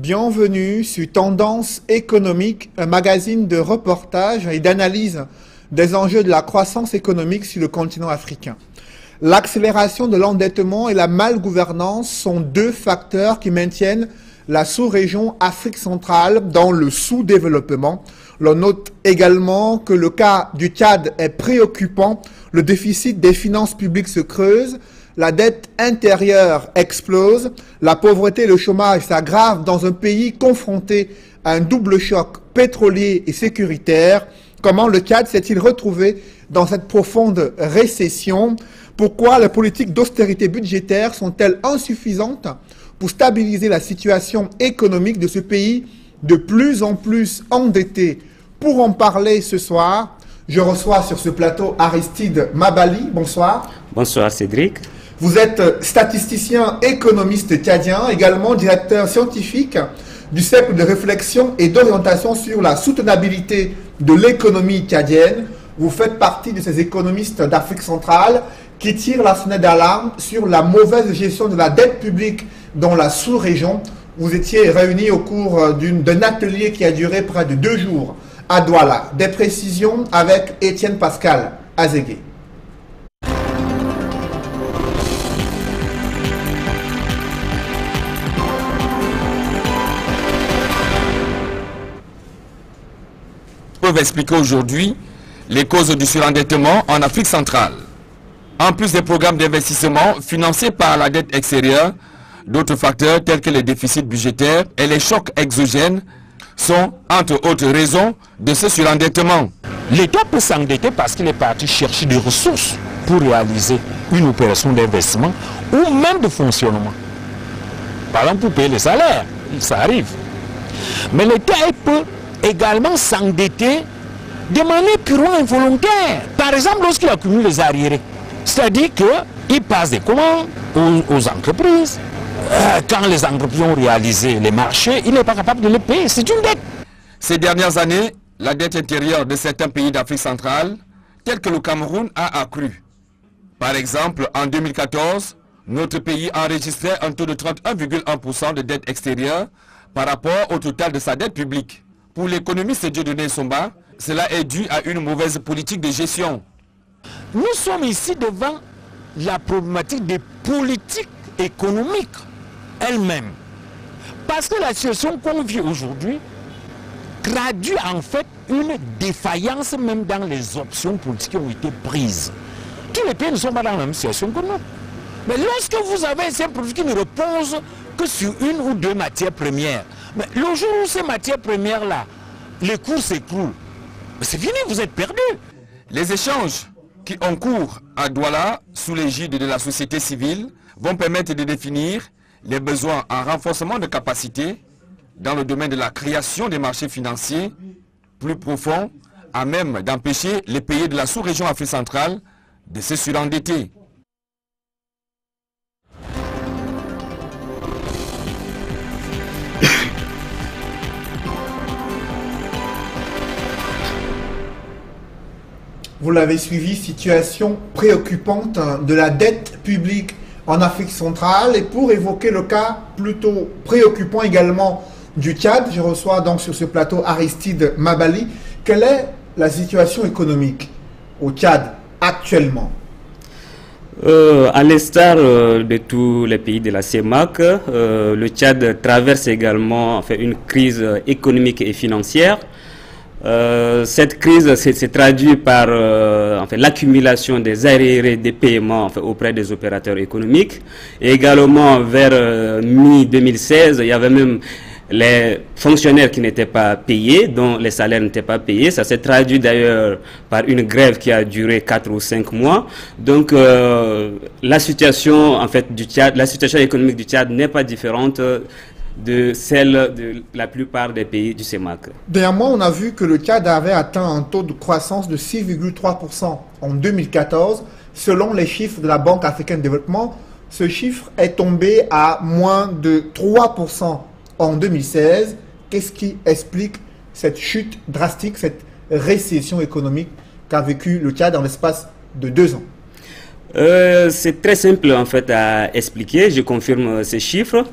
Bienvenue sur Tendance économique, un magazine de reportage et d'analyse des enjeux de la croissance économique sur le continent africain. L'accélération de l'endettement et la malgouvernance sont deux facteurs qui maintiennent la sous-région Afrique centrale dans le sous-développement. L'on note également que le cas du Tchad est préoccupant. Le déficit des finances publiques se creuse. La dette intérieure explose, la pauvreté et le chômage s'aggravent dans un pays confronté à un double choc pétrolier et sécuritaire. Comment le Tchad s'est-il retrouvé dans cette profonde récession? Pourquoi les politiques d'austérité budgétaire sont-elles insuffisantes pour stabiliser la situation économique de ce pays de plus en plus endetté? Pour en parler ce soir, je reçois sur ce plateau Aristide Mabali. Bonsoir. Bonsoir Cédric. Vous êtes statisticien économiste tchadien, également directeur scientifique du Cercle de réflexion et d'orientation sur la soutenabilité de l'économie tchadienne. Vous faites partie de ces économistes d'Afrique centrale qui tirent la sonnette d'alarme sur la mauvaise gestion de la dette publique dans la sous-région. Vous étiez réunis au cours d'un atelier qui a duré près de 2 jours à Douala. Des précisions avec Étienne Pascal Azégué. Peuvent expliquer aujourd'hui les causes du surendettement en Afrique centrale. En plus des programmes d'investissement financés par la dette extérieure, d'autres facteurs tels que les déficits budgétaires et les chocs exogènes sont entre autres raisons de ce surendettement. L'État peut s'endetter parce qu'il est parti chercher des ressources pour réaliser une opération d'investissement ou même de fonctionnement. Par exemple pour payer les salaires, ça arrive. Mais l'État peut également s'endetter de manière purement involontaire. Par exemple, lorsqu'il accumule les arriérés. C'est-à-dire qu'il passe des commandes aux entreprises. Quand les entreprises ont réalisé les marchés, il n'est pas capable de les payer. C'est une dette. Ces dernières années, la dette intérieure de certains pays d'Afrique centrale, tels que le Cameroun, a accru. Par exemple, en 2014, notre pays enregistrait un taux de 31,1% de dette extérieure par rapport au total de sa dette publique. Pour l'économiste Dieudonné Somba, cela est dû à une mauvaise politique de gestion. Nous sommes ici devant la problématique des politiques économiques elles-mêmes. Parce que la situation qu'on vit aujourd'hui traduit en fait une défaillance même dans les options politiques qui ont été prises. Tous les pays ne sont pas dans la même situation que nous. Mais lorsque vous avez un système politique qui ne repose que sur une ou deux matières premières, mais le jour où ces matières premières-là, les cours s'écroulent, c'est fini, vous êtes perdus. Les échanges qui ont cours à Douala, sous l'égide de la société civile, vont permettre de définir les besoins en renforcement de capacité dans le domaine de la création des marchés financiers plus profonds, à même d'empêcher les pays de la sous-région Afrique centrale de se surendetter. Vous l'avez suivi, situation préoccupante de la dette publique en Afrique centrale. Et pour évoquer le cas plutôt préoccupant également du Tchad, je reçois donc sur ce plateau Aristide Mabali. Quelle est la situation économique au Tchad actuellement? À l'instar de tous les pays de la CEMAC, le Tchad traverse également une crise économique et financière. Cette crise s'est traduite par l'accumulation des arriérés des paiements auprès des opérateurs économiques. Et également vers mi-2016, il y avait même les fonctionnaires qui n'étaient pas payés, dont les salaires n'étaient pas payés. Ça s'est traduit d'ailleurs par une grève qui a duré 4 ou 5 mois. Donc la situation du Tchad, la situation économique du Tchad n'est pas différente de celle de la plupart des pays du CEMAC. Dernièrement, on a vu que le Tchad avait atteint un taux de croissance de 6,3% en 2014. Selon les chiffres de la Banque africaine de développement, ce chiffre est tombé à moins de 3% en 2016. Qu'est-ce qui explique cette chute drastique, cette récession économique qu'a vécu le Tchad dans l'espace de 2 ans? C'est très simple en fait à expliquer, je confirme ces chiffres.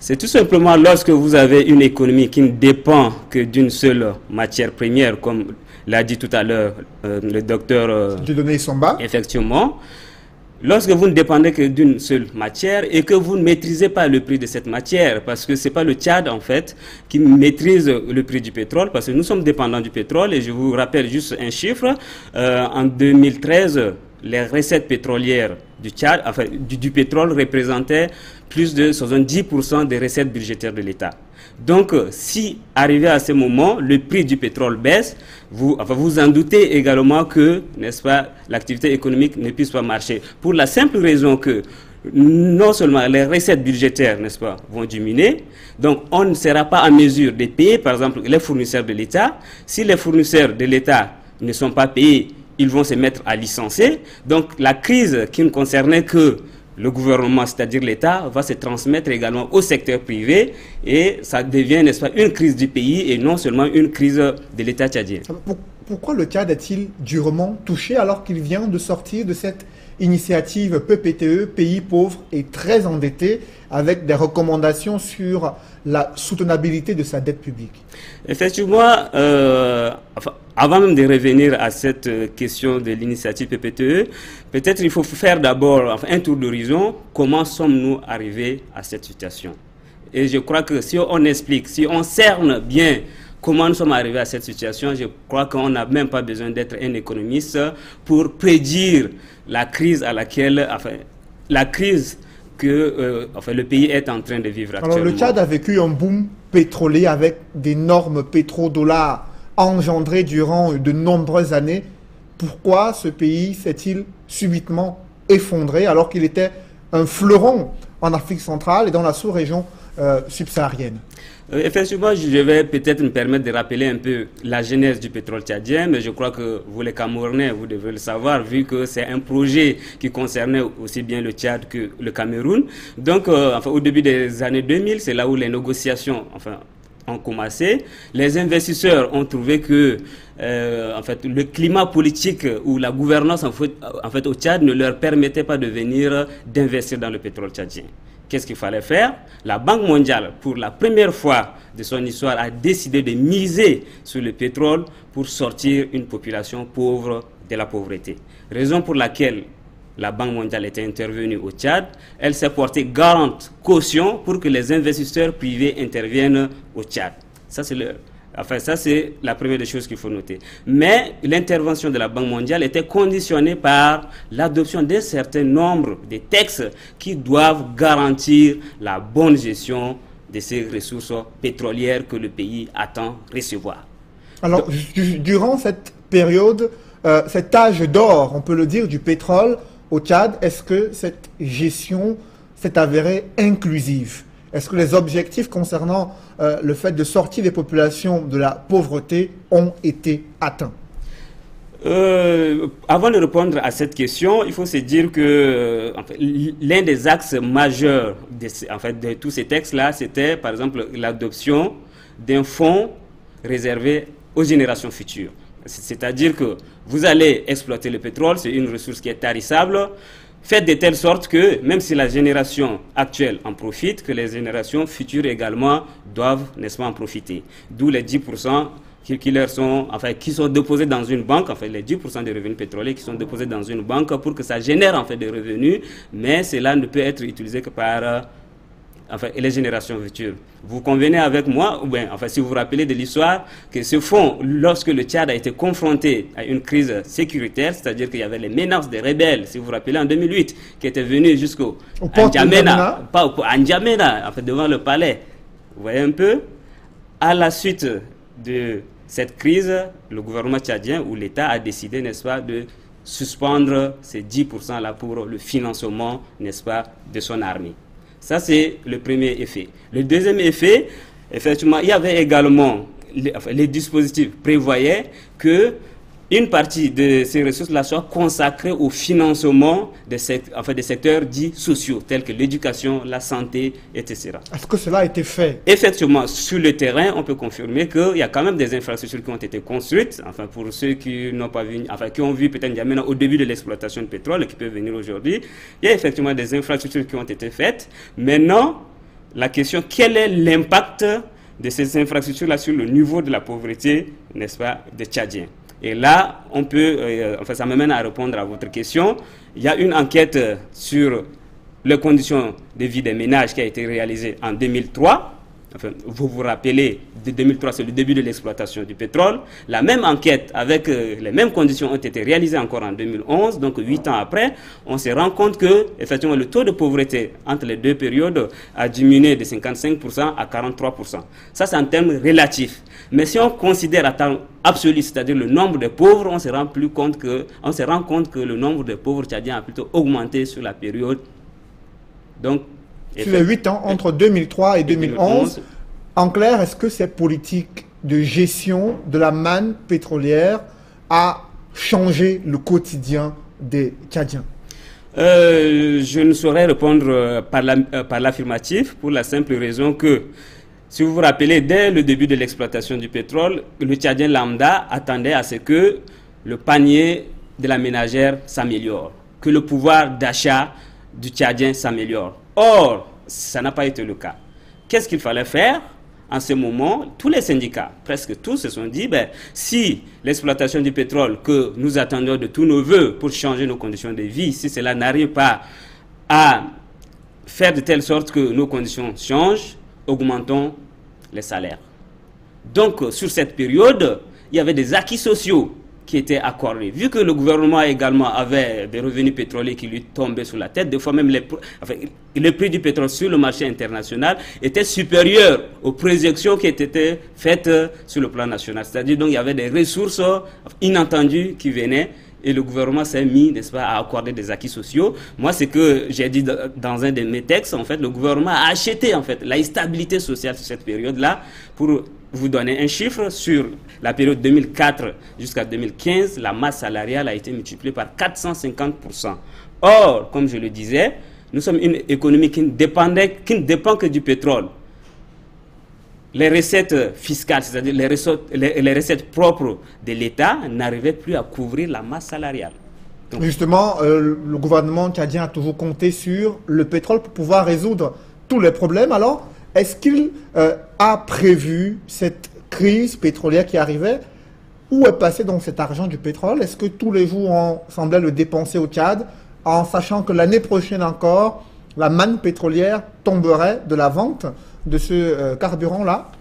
C'est tout simplement lorsque vous avez une économie qui ne dépend que d'une seule matière première, comme l'a dit tout à l'heure le docteur Dieudonné Somba. Effectivement, lorsque vous ne dépendez que d'une seule matière et que vous ne maîtrisez pas le prix de cette matière, parce que ce n'est pas le Tchad en fait qui maîtrise le prix du pétrole, parce que nous sommes dépendants du pétrole, et je vous rappelle juste un chiffre, en 2013, les recettes pétrolières du Tchad, enfin du pétrole représentaient plus de 70% des recettes budgétaires de l'État. Donc, si arrivé à ce moment, le prix du pétrole baisse, vous en doutez également que, n'est-ce pas, l'activité économique ne puisse pas marcher. Pour la simple raison que non seulement les recettes budgétaires, n'est-ce pas, vont diminuer, donc on ne sera pas en mesure de payer, par exemple, les fournisseurs de l'État. Si les fournisseurs de l'État ne sont pas payés, ils vont se mettre à licencier. Donc, la crise qui ne concernait que le gouvernement, c'est-à-dire l'État, va se transmettre également au secteur privé, et ça devient, n'est-ce pas, une crise du pays et non seulement une crise de l'État tchadien. Pourquoi le Tchad est-il durement touché alors qu'il vient de sortir de cette initiative PPTE, pays pauvre et très endetté, avec des recommandations sur la soutenabilité de sa dette publique? Effectivement, avant même de revenir à cette question de l'initiative PPTE, peut-être il faut faire d'abord un tour d'horizon. Comment sommes-nous arrivés à cette situation? Et je crois que si on explique, si on cerne bien comment nous sommes arrivés à cette situation, je crois qu'on n'a même pas besoin d'être un économiste pour prédire la crise à laquelle, la crise que le pays est en train de vivre actuellement. Alors le Tchad a vécu un boom pétrolier avec d'énormes pétrodollars engendrés durant de nombreuses années. Pourquoi ce pays s'est-il subitement effondré alors qu'il était un fleuron en Afrique centrale et dans la sous-région subsaharienne? Effectivement, je vais peut-être me permettre de rappeler un peu la genèse du pétrole tchadien, mais je crois que vous les Camerounais, vous devez le savoir, vu que c'est un projet qui concernait aussi bien le Tchad que le Cameroun. Donc, au début des années 2000, c'est là où les négociations ont commencé. Les investisseurs ont trouvé que le climat politique ou la gouvernance au Tchad ne leur permettait pas de venir d'investir dans le pétrole tchadien. Qu'est-ce qu'il fallait faire? La Banque mondiale, pour la première fois de son histoire, a décidé de miser sur le pétrole pour sortir une population pauvre de la pauvreté. Raison pour laquelle la Banque mondiale était intervenue au Tchad. Elle s'est portée garante, caution, pour que les investisseurs privés interviennent au Tchad. Ça, c'est la première des choses qu'il faut noter. Mais l'intervention de la Banque mondiale était conditionnée par l'adoption d'un certain nombre de textes qui doivent garantir la bonne gestion de ces ressources pétrolières que le pays attend recevoir. Alors, durant cette période, cet âge d'or, on peut le dire, du pétrole au Tchad, est-ce que cette gestion s'est avérée inclusive? Est-ce que les objectifs concernant le fait de sortir les populations de la pauvreté ont été atteints? Avant de répondre à cette question, il faut se dire que l'un des axes majeurs de tous ces textes-là, c'était par exemple l'adoption d'un fonds réservé aux générations futures. C'est-à-dire que vous allez exploiter le pétrole, c'est une ressource qui est tarissable. Faites de telle sorte que, même si la génération actuelle en profite, que les générations futures également doivent, n'est-ce pas, en profiter. D'où les 10% qui sont déposés dans une banque, les 10% des revenus pétroliers qui sont déposés dans une banque pour que ça génère des revenus, mais cela ne peut être utilisé que par les générations futures. Vous convenez avec moi, ou bien, si vous vous rappelez de l'histoire, que ce fonds, lorsque le Tchad a été confronté à une crise sécuritaire, c'est-à-dire qu'il y avait les menaces des rebelles, si vous vous rappelez, en 2008, qui étaient venus jusqu'au N'Djamena, devant le palais. Vous voyez un peu? À la suite de cette crise, le gouvernement tchadien ou l'État a décidé, n'est-ce pas, de suspendre ces 10%-là pour le financement, n'est-ce pas, de son armée. Ça, c'est le premier effet. Le deuxième effet, effectivement, il y avait également, les dispositifs prévoyaient que une partie de ces ressources-là soit consacrée au financement des secteurs dits sociaux, tels que l'éducation, la santé, etc. Est-ce que cela a été fait? Effectivement, sur le terrain, on peut confirmer qu'il y a quand même des infrastructures qui ont été construites. Pour ceux qui n'ont pas vu, qui ont vu peut-être N'Djamena au début de l'exploitation du pétrole et qui peuvent venir aujourd'hui, il y a effectivement des infrastructures qui ont été faites. Maintenant, la question, quel est l'impact de ces infrastructures-là sur le niveau de la pauvreté, n'est-ce pas, des Tchadiens. Et là, on peut, enfin, ça me mène à répondre à votre question. Il y a une enquête sur les conditions de vie des ménages qui a été réalisée en 2003. Enfin, vous vous rappelez, de 2003, c'est le début de l'exploitation du pétrole. La même enquête avec les mêmes conditions ont été réalisées encore en 2011. Donc, 8 ans après, on se rend compte que, effectivement, le taux de pauvreté entre les deux périodes a diminué de 55% à 43%. Ça, c'est en termes relatifs. Mais si on considère à temps absolu, c'est-à-dire le nombre de pauvres, on se rend compte que le nombre de pauvres tchadiens a plutôt augmenté sur la période. Donc, sur les 8 ans, entre 2003 et 2011, en clair, est-ce que cette politique de gestion de la manne pétrolière a changé le quotidien des Tchadiens? Je ne saurais répondre par l'affirmatif, pour la simple raison que, si vous vous rappelez, dès le début de l'exploitation du pétrole, le Tchadien lambda attendait à ce que le panier de la ménagère s'améliore, que le pouvoir d'achat du Tchadien s'améliore. Or, ça n'a pas été le cas. Qu'est-ce qu'il fallait faire? En ce moment, tous les syndicats, presque tous, se sont dit, si l'exploitation du pétrole que nous attendions de tous nos voeux pour changer nos conditions de vie, si cela n'arrive pas à faire de telle sorte que nos conditions changent, augmentons les salaires. Donc, sur cette période, il y avait des acquis sociaux qui étaient accordés. Vu que le gouvernement également avait des revenus pétroliers qui lui tombaient sur la tête, des fois même le prix du pétrole sur le marché international était supérieur aux projections qui étaient faites sur le plan national. C'est-à-dire donc il y avait des ressources inattendues qui venaient et le gouvernement s'est mis, n'est-ce pas, à accorder des acquis sociaux. Moi, c'est que j'ai dit dans un de mes textes, en fait, le gouvernement a acheté en fait la stabilité sociale sur cette période-là. Pour vous donner un chiffre, sur la période 2004 jusqu'à 2015, la masse salariale a été multipliée par 450%. Or, comme je le disais, nous sommes une économie qui ne dépend que du pétrole. Les recettes fiscales, c'est-à-dire les recettes propres de l'État, n'arrivaient plus à couvrir la masse salariale. Donc, justement, le gouvernement tchadien a toujours compté sur le pétrole pour pouvoir résoudre tous les problèmes. Alors, est-ce qu'il a prévu cette crise pétrolière qui arrivait? Où est passé donc cet argent du pétrole? Est-ce que tous les jours on semblait le dépenser au Tchad, en sachant que l'année prochaine encore, la manne pétrolière tomberait de la vente de ce carburant-là?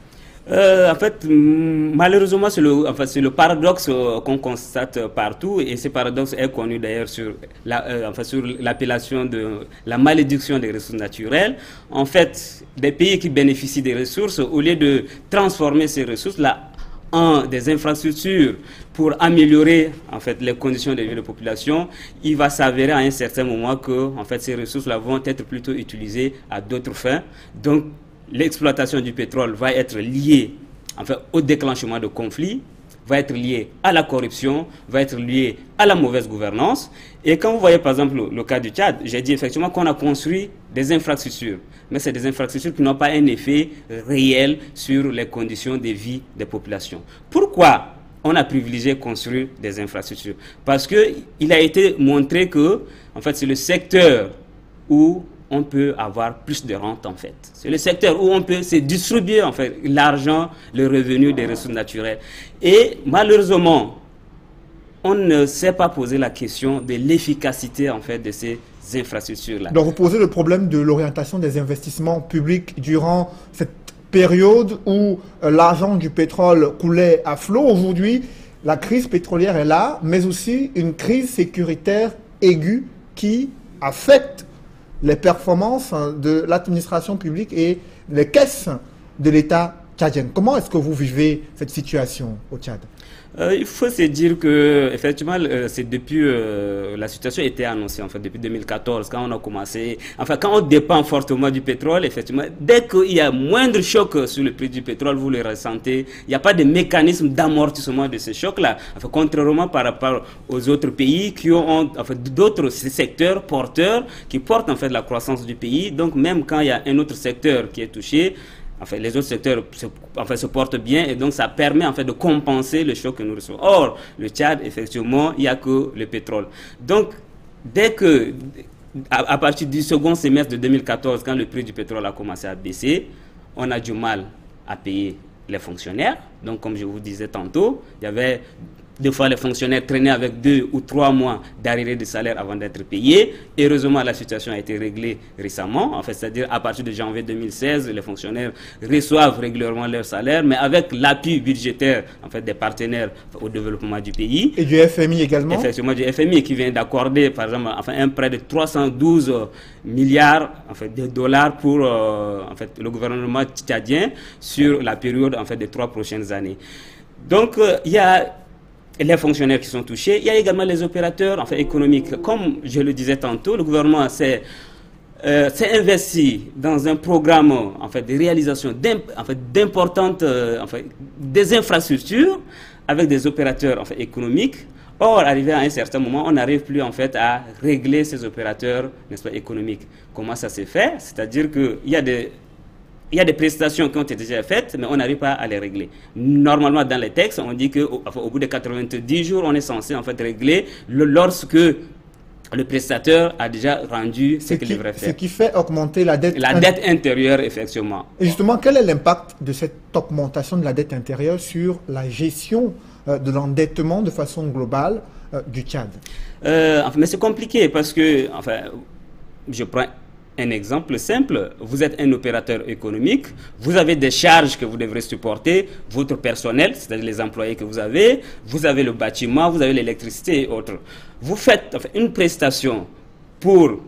En fait, malheureusement, c'est le paradoxe qu'on constate partout, et ce paradoxe est connu d'ailleurs sur l'appellation de la malédiction des ressources naturelles. En fait, des pays qui bénéficient des ressources, au lieu de transformer ces ressources-là en des infrastructures pour améliorer en fait les conditions de vie de la population, il va s'avérer à un certain moment que en fait ces ressources-là vont être plutôt utilisées à d'autres fins. Donc l'exploitation du pétrole va être liée en fait au déclenchement de conflits, va être liée à la corruption, va être liée à la mauvaise gouvernance. Et quand vous voyez par exemple le cas du Tchad, j'ai dit effectivement qu'on a construit des infrastructures, mais c'est des infrastructures qui n'ont pas un effet réel sur les conditions de vie des populations. Pourquoi on a privilégié construire des infrastructures? Parce qu'il a été montré que en fait, c'est le secteur où on peut avoir plus de rente en fait. C'est le secteur où on peut se distribuer en fait l'argent, le revenu des ressources naturelles. Et malheureusement, on ne s'est pas posé la question de l'efficacité en fait de ces infrastructures-là. Donc vous posez le problème de l'orientation des investissements publics durant cette période où l'argent du pétrole coulait à flot. Aujourd'hui, la crise pétrolière est là, mais aussi une crise sécuritaire aiguë qui affecte les performances de l'administration publique et les caisses de l'État tchadien. Comment est-ce que vous vivez cette situation au Tchad? Il faut se dire que effectivement, c'est depuis la situation était annoncée en fait depuis 2014 quand on a commencé. Enfin, quand on dépend fortement du pétrole, effectivement, dès qu'il y a moindre choc sur le prix du pétrole, vous le ressentez. Il n'y a pas de mécanisme d'amortissement de ce choc-là. Enfin, contrairement par rapport aux autres pays qui ont en fait d'autres secteurs porteurs qui portent en fait la croissance du pays. Donc même quand il y a un autre secteur qui est touché, enfin, les autres secteurs se portent bien et donc ça permet en fait de compenser le choc que nous recevons. Or, le Tchad, effectivement, il n'y a que le pétrole. Donc, dès que à partir du second semestre de 2014, quand le prix du pétrole a commencé à baisser, on a du mal à payer les fonctionnaires. Donc, comme je vous disais tantôt, il y avait des fois les fonctionnaires traînaient avec 2 ou 3 mois d'arrivée de salaire avant d'être payés. Heureusement, la situation a été réglée récemment. En fait, c'est-à-dire à partir de janvier 2016, les fonctionnaires reçoivent régulièrement leur salaire, mais avec l'appui budgétaire en fait, des partenaires au développement du pays. Et du FMI également. Effectivement, du FMI qui vient d'accorder, par exemple, enfin, un prêt de 312 milliards en fait, de dollars pour en fait, le gouvernement tchadien sur la période en fait, des 3 prochaines années. Donc, il y a les fonctionnaires qui sont touchés, il y a également les opérateurs en fait, économiques. Comme je le disais tantôt, le gouvernement s'est investi dans un programme en fait, de réalisation d'importantes des infrastructures avec des opérateurs en fait, économiques. Or, arrivé à un certain moment, on n'arrive plus en fait à régler ces opérateurs, n'est-ce pas, économiques. Comment ça s'est fait? C'est-à-dire qu'il y a des prestations qui ont été déjà faites, mais on n'arrive pas à les régler. Normalement, dans les textes, on dit qu'au bout de 90 jours, on est censé en fait régler lorsque le prestateur a déjà rendu ce qu'il devrait faire. Ce qui fait augmenter la dette. La dette intérieure, effectivement. Et justement, quel est l'impact de cette augmentation de la dette intérieure sur la gestion de l'endettement de façon globale du Tchad? Mais c'est compliqué parce que, enfin, je prends un exemple simple, vous êtes un opérateur économique, vous avez des charges que vous devrez supporter, votre personnel, c'est-à-dire les employés que vous avez le bâtiment, vous avez l'électricité et autres. Vous faites une prestation pour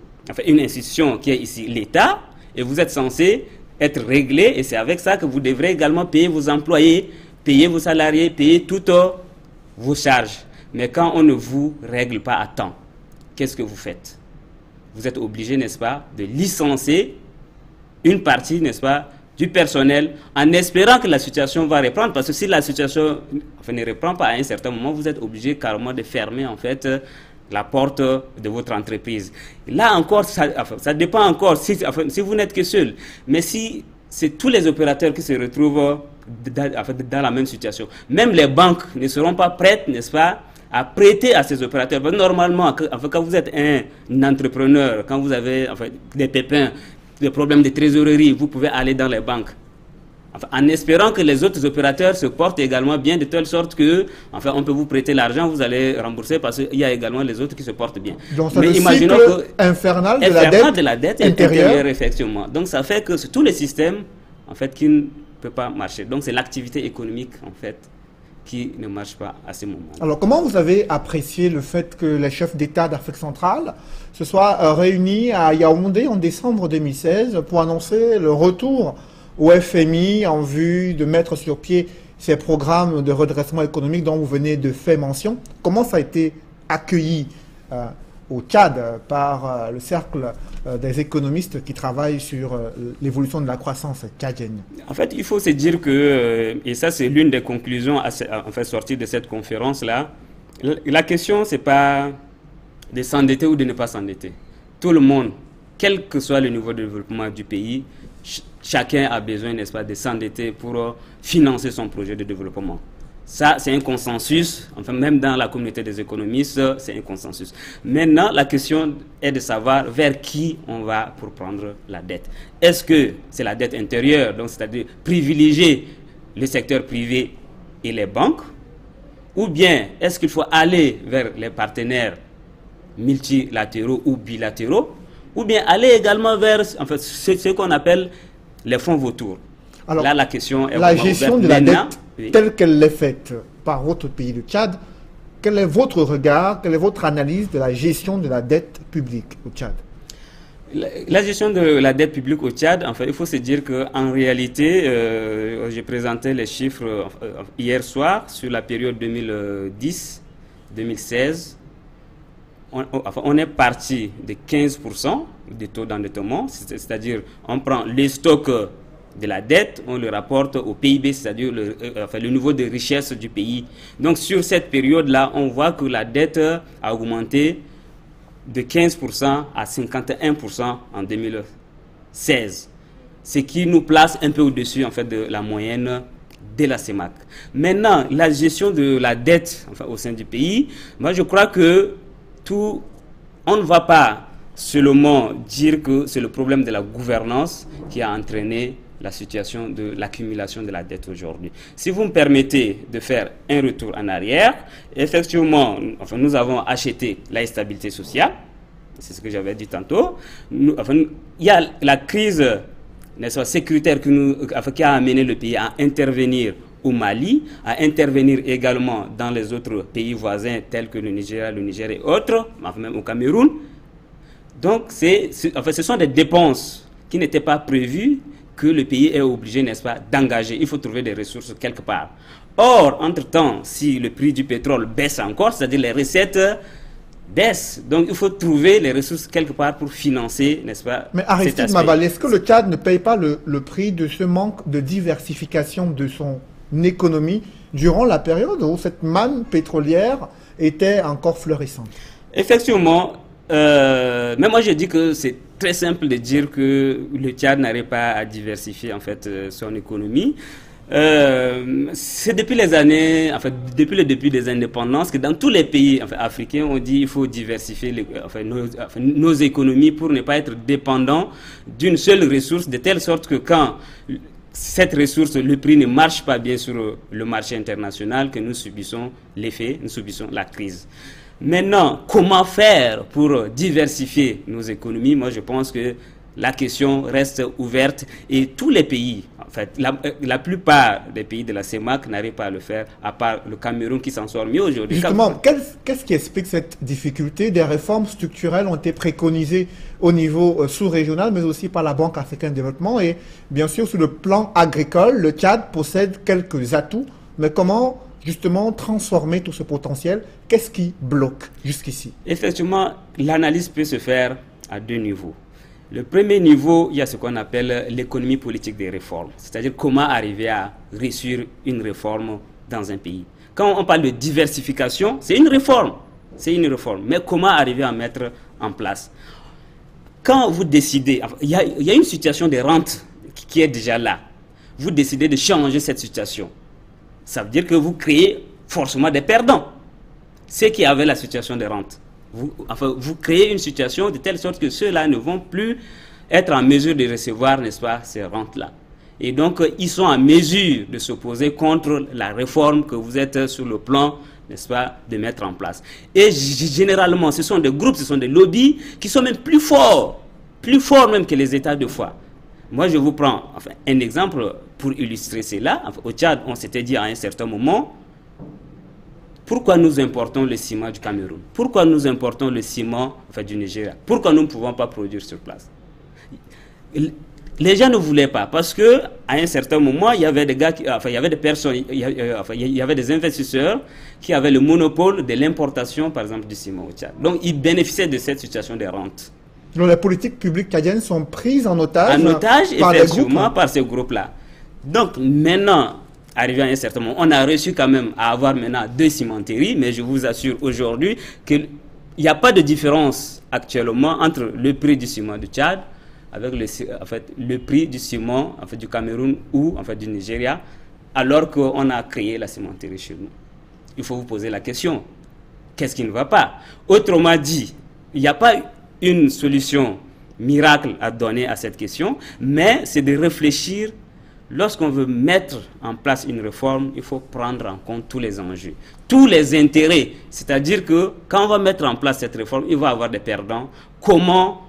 une institution qui est ici l'État et vous êtes censé être réglé et c'est avec ça que vous devrez également payer vos employés, payer vos salariés, payer toutes vos charges. Mais quand on ne vous règle pas à temps, qu'est-ce que vous faites? Vous êtes obligé, n'est-ce pas, de licencier une partie, n'est-ce pas, du personnel en espérant que la situation va reprendre. Parce que si la situation ne reprend pas à un certain moment, vous êtes obligé carrément de fermer, en fait, la porte de votre entreprise. Là encore, ça dépend encore si vous n'êtes que seul. Mais si c'est tous les opérateurs qui se retrouvent dans la même situation, même les banques ne seront pas prêtes, n'est-ce pas, à prêter à ces opérateurs. Normalement, quand vous êtes un entrepreneur, quand vous avez des pépins, des problèmes de trésorerie, vous pouvez aller dans les banques. En espérant que les autres opérateurs se portent également bien, de telle sorte que, on peut vous prêter l'argent, vous allez rembourser parce qu'il y a également les autres qui se portent bien. Donc, c'est le cycle infernal de la dette intérieure, effectivement. Donc, ça fait que c'est tous les systèmes, qui ne peuvent pas marcher. Donc, c'est l'activité économique, qui ne marche pas à ce moment. Alors, comment vous avez apprécié le fait que les chefs d'État d'Afrique centrale se soient réunis à Yaoundé en décembre 2016 pour annoncer le retour au FMI en vue de mettre sur pied ces programmes de redressement économique dont vous venez de faire mention? Comment ça a été accueilli au Tchad par le cercle des économistes qui travaillent sur l'évolution de la croissance tchadienne? En fait, il faut se dire que, et ça c'est l'une des conclusions sorties de cette conférence-là, la question c'est pas de s'endetter ou de ne pas s'endetter. Tout le monde, quel que soit le niveau de développement du pays, chacun a besoin, n'est-ce pas, de s'endetter pour financer son projet de développement. Ça, c'est un consensus, même dans la communauté des économistes, c'est un consensus. Maintenant, la question est de savoir vers qui on va pour prendre la dette. Est-ce que c'est la dette intérieure, donc c'est-à-dire privilégier le secteur privé et les banques, ou bien est-ce qu'il faut aller vers les partenaires multilatéraux ou bilatéraux, ou bien aller également vers ce qu'on appelle les fonds vautours. Alors, là, la question est la gestion de la dette oui, telle qu'elle est faite par votre pays, le Tchad, quel est votre regard, quelle est votre analyse de la gestion de la dette publique au Tchad? La gestion de la dette publique au Tchad, il faut se dire qu'en réalité, j'ai présenté les chiffres hier soir sur la période 2010-2016. On est parti de 15% de taux d'endettement, c'est-à-dire on prend les stocks de la dette, on le rapporte au PIB, c'est-à-dire le niveau de richesse du pays. Donc sur cette période-là, on voit que la dette a augmenté de 15% à 51% en 2016, ce qui nous place un peu au-dessus de la moyenne de la CEMAC. Maintenant, la gestion de la dette au sein du pays, moi je crois que on ne va pas seulement dire que c'est le problème de la gouvernance qui a entraîné la situation de l'accumulation de la dette aujourd'hui. Si vous me permettez de faire un retour en arrière, effectivement, nous avons acheté la stabilité sociale, c'est ce que j'avais dit tantôt. Il y a la crise, n'est-ce pas, sécuritaire qui a amené le pays à intervenir au Mali, à intervenir également dans les autres pays voisins tels que le Niger et autres, même au Cameroun. Donc, ce sont des dépenses qui n'étaient pas prévues, que le pays est obligé, n'est-ce pas, d'engager. Il faut trouver des ressources quelque part. Or, entre-temps, si le prix du pétrole baisse encore, c'est-à-dire les recettes baissent. Donc, il faut trouver les ressources quelque part pour financer, n'est-ce pas? Mais Aristide Mabali, est-ce que le Tchad ne paye pas le prix de ce manque de diversification de son économie durant la période où cette manne pétrolière était encore florissante? Effectivement, mais moi je dis que c'est très simple de dire que le Tchad n'arrive pas à diversifier en fait son économie. C'est depuis les années, depuis le début des indépendances, que dans tous les pays africains, on dit qu'il faut diversifier nos économies pour ne pas être dépendants d'une seule ressource, de telle sorte que quand cette ressource, le prix ne marche pas bien sur le marché international, que nous subissons l'effet, nous subissons la crise. Maintenant, comment faire pour diversifier nos économies? Moi, je pense que la question reste ouverte et tous les pays, en fait, la plupart des pays de la CEMAC n'arrivent pas à le faire, à part le Cameroun qui s'en sort mieux aujourd'hui. Justement, qu'est-ce qui explique cette difficulté? Des réformes structurelles ont été préconisées au niveau sous-régional, mais aussi par la Banque africaine de développement. Et bien sûr, sur le plan agricole, le Tchad possède quelques atouts, mais comment justement transformer tout ce potentiel? Qu'est-ce qui bloque jusqu'ici? Effectivement, l'analyse peut se faire à deux niveaux. Le premier niveau, il y a ce qu'on appelle l'économie politique des réformes, c'est-à-dire comment arriver à réussir une réforme dans un pays. Quand on parle de diversification, c'est une réforme, mais comment arriver à mettre en place? Quand vous décidez, il y a une situation de rente qui est déjà là, vous décidez de changer cette situation. Ça veut dire que vous créez forcément des perdants. Ceux qui avaient la situation de rente. Vous créez une situation de telle sorte que ceux-là ne vont plus être en mesure de recevoir, n'est-ce pas, ces rentes-là. Et donc, ils sont en mesure de s'opposer contre la réforme que vous êtes sur le plan, n'est-ce pas, de mettre en place. Et généralement, ce sont des groupes, ce sont des lobbies qui sont même plus forts même que les États de foi. Moi, je vous prends un exemple pour illustrer cela. Au Tchad, on s'était dit à un certain moment, pourquoi nous importons le ciment du Cameroun? Pourquoi nous importons le ciment du Nigeria? Pourquoi nous ne pouvons pas produire sur place? Les gens ne voulaient pas parce que à un certain moment, il y avait des gars, il y avait des personnes, il y avait des investisseurs qui avaient le monopole de l'importation, par exemple, du ciment au Tchad. Donc, ils bénéficiaient de cette situation de rente. Donc, les politiques publiques tchadiennes sont prises en otage, effectivement, par ces groupes-là. Donc, maintenant, arrivé à un certain moment, on a réussi quand même à avoir maintenant 2 cimenteries, mais je vous assure aujourd'hui qu'il n'y a pas de différence actuellement entre le prix du ciment du Tchad avec le prix du ciment du Cameroun ou du Nigeria, alors qu'on a créé la cimenterie chez nous. Il faut vous poser la question, qu'est-ce qui ne va pas? Autrement dit, il n'y a pas une solution miracle à donner à cette question, mais c'est de réfléchir. Lorsqu'on veut mettre en place une réforme, il faut prendre en compte tous les enjeux, tous les intérêts. C'est-à-dire que quand on va mettre en place cette réforme, il va y avoir des perdants. Comment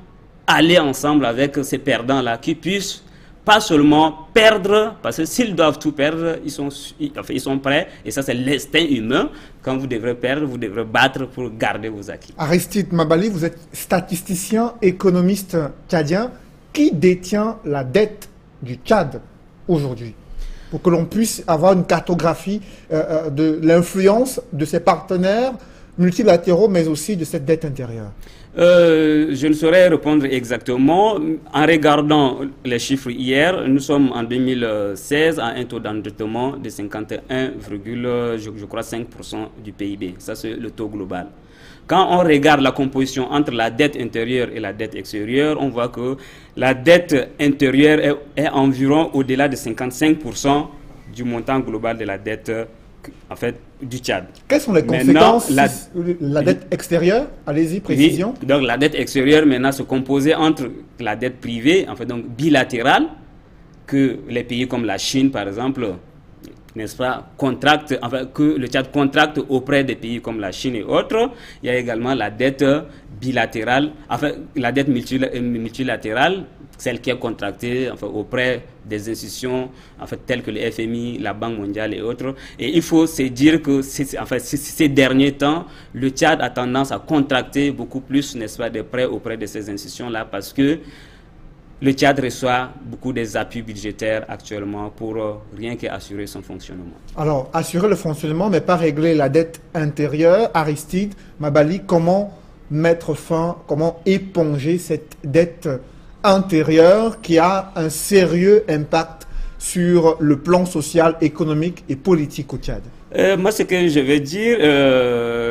aller ensemble avec ces perdants-là qui puissent pas seulement perdre, parce que s'ils doivent tout perdre, ils sont prêts, et ça c'est l'instinct humain. Quand vous devrez perdre, vous devrez battre pour garder vos acquis. Aristide Mabali, vous êtes statisticien, économiste tchadien. Qui détient la dette du Tchad aujourd'hui, pour que l'on puisse avoir une cartographie de l'influence de ses partenaires multilatéraux, mais aussi de cette dette intérieure? Je ne saurais répondre exactement. En regardant les chiffres hier, nous sommes en 2016 à un taux d'endettement de 51,5% du PIB. Ça, c'est le taux global. Quand on regarde la composition entre la dette intérieure et la dette extérieure, on voit que la dette intérieure est environ au-delà de 55% du montant global de la dette en fait, du Tchad. Quelles sont les conséquences la dette extérieure? Allez-y, précision. Oui, donc la dette extérieure maintenant se composait entre la dette privée, en fait, donc bilatérale, que les pays comme la Chine, par exemple, n'est-ce pas, contractent, enfin, que le Tchad contracte auprès des pays comme la Chine et autres. Il y a également la dette bilatérale, enfin, la dette multilatérale, celle qui est contractée, enfin, auprès des institutions, en fait, telles que le FMI, la Banque mondiale et autres. Et il faut se dire que ces derniers temps, le Tchad a tendance à contracter beaucoup plus, n'est-ce pas, des prêts auprès de ces institutions-là, parce que le Tchad reçoit beaucoup des appuis budgétaires actuellement pour rien qu'assurer son fonctionnement. Alors, assurer le fonctionnement, mais pas régler la dette intérieure. Aristide Mabali, comment mettre fin, comment éponger cette dette intérieure qui a un sérieux impact sur le plan social, économique et politique au Tchad? Moi, ce que je vais dire,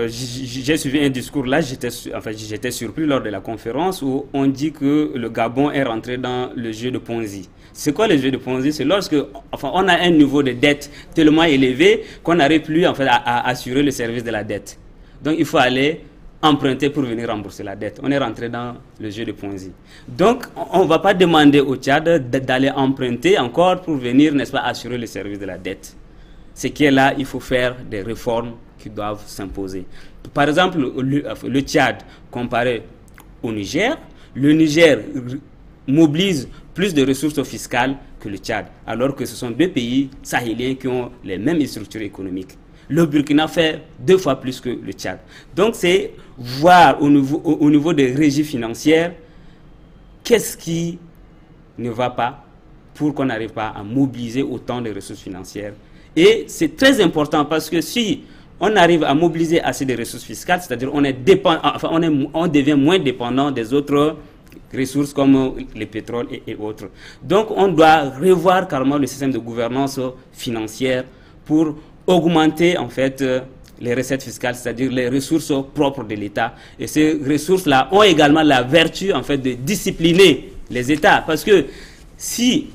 j'ai suivi un discours là, j'étais surpris lors de la conférence où on dit que le Gabon est rentré dans le jeu de Ponzi. C'est quoi le jeu de Ponzi? C'est lorsque on a un niveau de dette tellement élevé qu'on n'arrive plus en fait, à assurer le service de la dette. Donc, il faut aller emprunter pour venir rembourser la dette. On est rentré dans le jeu de Ponzi. Donc, on ne va pas demander au Tchad d'aller emprunter encore pour venir, n'est-ce pas, assurer le service de la dette. Ce qui est là, il faut faire des réformes qui doivent s'imposer. Par exemple, le Tchad, comparé au Niger, le Niger mobilise plus de ressources fiscales que le Tchad, alors que ce sont deux pays sahéliens qui ont les mêmes structures économiques. Le Burkina fait 2 fois plus que le Tchad. Donc, c'est voir au niveau des régies financières, qu'est-ce qui ne va pas pour qu'on n'arrive pas à mobiliser autant de ressources financières. Et c'est très important parce que si on arrive à mobiliser assez de ressources fiscales, c'est-à-dire on devient moins dépendant des autres ressources comme le pétrole et autres. Donc on doit revoir carrément le système de gouvernance financière pour augmenter en fait les recettes fiscales, c'est-à-dire les ressources propres de l'État. Et ces ressources-là ont également la vertu en fait de discipliner les États, parce que si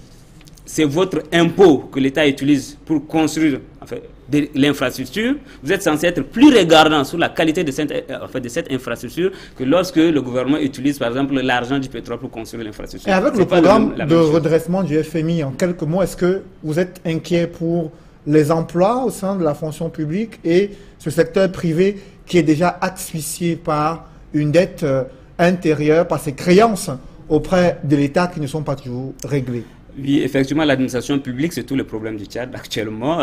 c'est votre impôt que l'État utilise pour construire en fait, de l'infrastructure, vous êtes censé être plus regardant sur la qualité de cette infrastructure que lorsque le gouvernement utilise par exemple l'argent du pétrole pour construire l'infrastructure. Et avec le programme de redressement du FMI, en quelques mots, est-ce que vous êtes inquiet pour les emplois au sein de la fonction publique et ce secteur privé qui est déjà asphyxié par une dette intérieure, par ses créances auprès de l'État qui ne sont pas toujours réglées? Oui, effectivement, l'administration publique, c'est tout le problème du Tchad actuellement.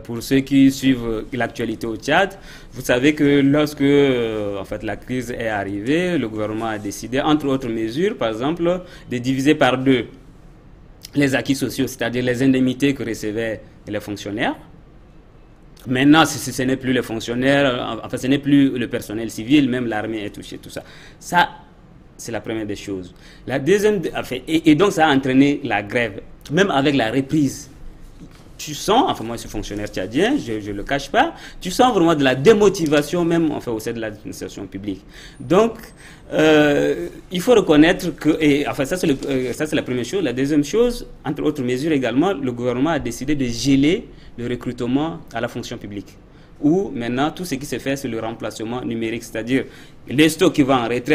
Pour ceux qui suivent l'actualité au Tchad, vous savez que lorsque en fait, la crise est arrivée, le gouvernement a décidé, entre autres mesures, par exemple, de diviser par 2 les acquis sociaux, c'est-à-dire les indemnités que recevaient les fonctionnaires. Maintenant, ce n'est plus les fonctionnaires, enfin, ce n'est plus le personnel civil, même l'armée est touchée, tout ça. Ça, c'est la première des choses. La deuxième, et donc ça a entraîné la grève. Même avec la reprise, tu sens, enfin moi je suis fonctionnaire tchadien, je ne le cache pas, tu sens vraiment de la démotivation même enfin, au sein de l'administration publique. Donc, il faut reconnaître que, et enfin ça c'est la première chose. La deuxième chose, entre autres mesures également, le gouvernement a décidé de geler le recrutement à la fonction publique. Où maintenant tout ce qui se fait c'est le remplacement numérique, c'est-à-dire les stocks qui vont en retraite